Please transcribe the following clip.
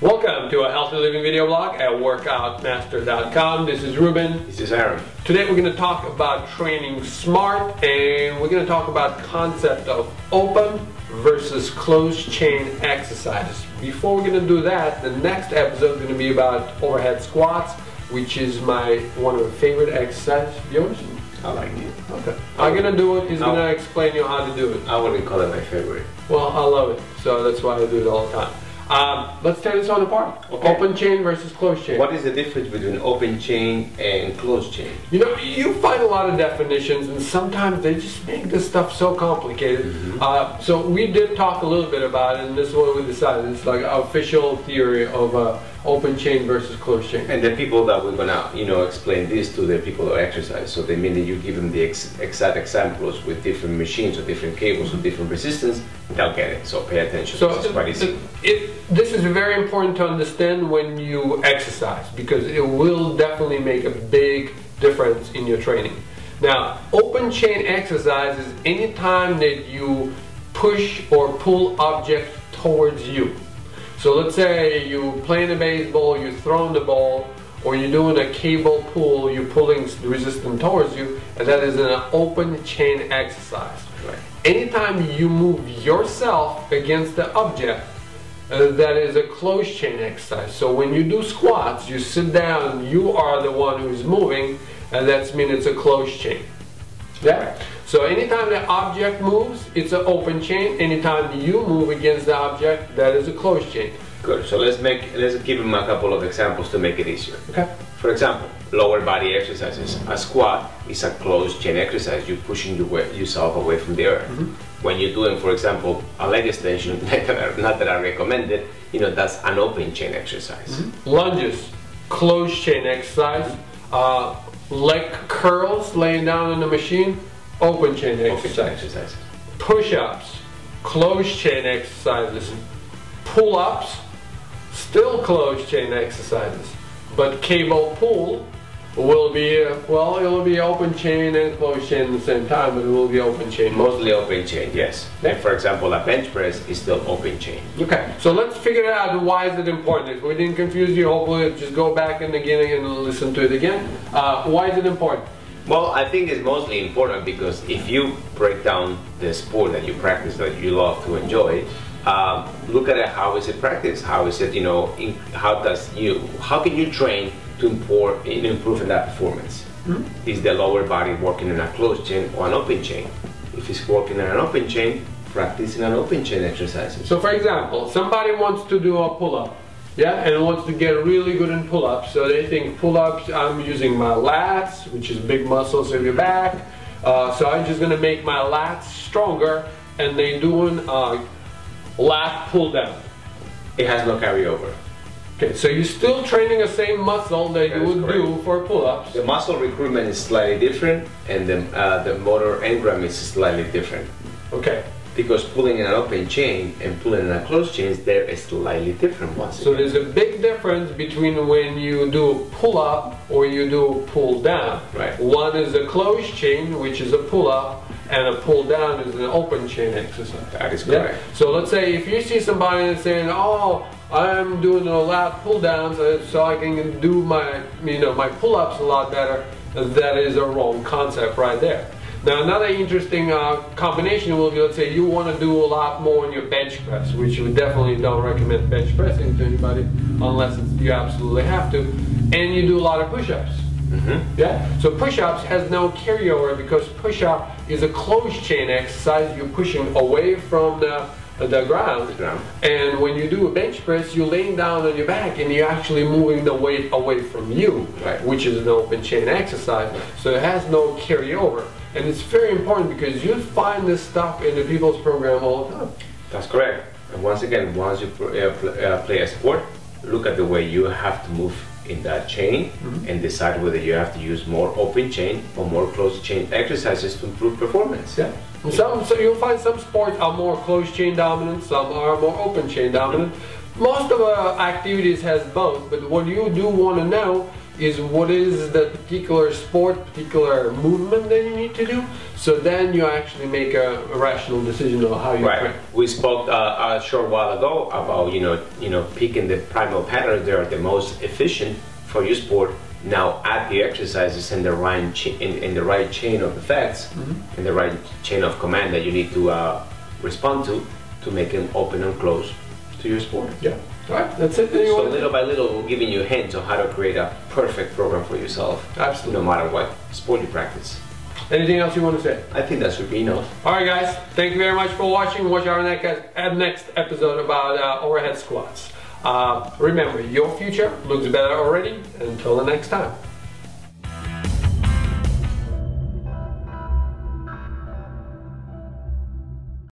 Welcome to a healthy living video blog at workoutmaster.com. This is Ruben. This is Aram. Today we're going to talk about training smart, and we're going to talk about concept of open versus closed chain exercises. Before we're going to do that, the next episode is going to be about overhead squats, which is one of my favorite exercises. Yours? I like it. Okay. I'm going to do it. He's going to explain you how to do it. I wouldn't call it my favorite. Well, I love it, so that's why I do it all the time. Let's tear this one apart. Okay. Open chain versus closed chain. What is the difference between open chain and closed chain? You know, you find a lot of definitions, and sometimes they just make this stuff so complicated. So we did talk a little bit about it, and this is what we decided. It's like an official theory of open chain versus closed chain. And the people that we're gonna, explain this to, the people that exercise. So they mean that you give them the exact examples with different machines or different cables with different resistance, they'll get it. So pay attention. So this is quite easy. This is very important to understand when you exercise, because it will definitely make a big difference in your training. Now, open chain exercise is any time that you push or pull object towards you. So let's say you playing a baseball, you're throwing the ball, or you're doing a cable pull, you're pulling the resistance towards you, and that is an open chain exercise. Right. Anytime you move yourself against the object, that is a closed chain exercise. So when you do squats, you sit down, you are the one who's moving, and that means it's a closed chain. Yeah? Right. So anytime the object moves, it's an open chain. Anytime you move against the object, that is a closed chain. Good. So let's give them a couple of examples to make it easier. Okay. For example, lower body exercises. A squat is a closed chain exercise. You're pushing yourself away from the earth. When you're doing, for example, a leg extension, not that I recommend it, that's an open chain exercise. Lunges, closed chain exercise. Leg curls, laying down on the machine, open chain exercises. Push-ups, closed chain exercises. Pull-ups, still closed chain exercises. But cable pull will be, it'll be open chain and closed chain at the same time, but it will be open chain. Mostly open chain, yes. Yeah. And for example, a bench press is still open chain. Okay, so let's figure out why is it important. If we didn't confuse you, hopefully just go back in the beginning and listen to it again. Why is it important? Well, I think it's mostly important because if you break down the sport that you practice, that you love to enjoy, look at it, how is it practiced? How is it, how can you train to improve in that performance? Is the lower body working in a closed chain or an open chain? If it's working in an open chain, practice in an open chain exercises. So for example, somebody wants to do a pull-up, yeah, and wants to get really good in pull-ups. So they think pull-ups, I'm using my lats, which is big muscles of your back, so I'm just going to make my lats stronger, and they doing lat pull down. It has no carryover. Okay, so you're still training the same muscle that you would do for pull-ups. The muscle recruitment is slightly different, and the motor engram is slightly different. Okay. Because pulling in an open chain and pulling in a closed chain, there is slightly different ones. So there's a big difference between when you do pull-up or you do pull-down. Right. One is a closed chain, which is a pull-up, and a pull-down is an open chain exercise. That is correct. Yeah? So let's say if you see somebody that's saying, oh, I'm doing a lat pull-downs so I can do my, my pull-ups a lot better, that is a wrong concept right there. Now another interesting combination will be, let's say you want to do a lot more in your bench press, which we definitely don't recommend bench pressing to anybody unless you absolutely have to, and you do a lot of push-ups. Yeah. So push-ups has no carryover because push-up is a closed chain exercise. You're pushing away from the ground. And when you do a bench press, you're laying down on your back and you're actually moving the weight away from you, right, which is an open chain exercise. So it has no carryover. And it's very important because you find this stuff in the people's program all the time. That's correct. And once again, once you play a sport, look at the way you have to move in that chain and decide whether you have to use more open chain or more closed chain exercises to improve performance. Yeah. And so you'll find some sports are more closed chain dominant, some are more open chain dominant. Most of our activities has both, but what you do want to know is what is the particular sport, particular movement that you need to do. So then you actually make a rational decision on how you train. We spoke a short while ago about picking the primal patterns that are the most efficient for your sport. Now add the exercises in the right chain of effects, in the right chain of command that you need to respond to make them open and close to your sport. Yeah. All right, that's it. So little by little, we're giving you hints on how to create a perfect program for yourself. Absolutely. No matter what sport you practice. Anything else you want to say? I think that should be enough. All right, guys. Thank you very much for watching. Watch our next episode about overhead squats. Remember, your future looks better already. Until the next time.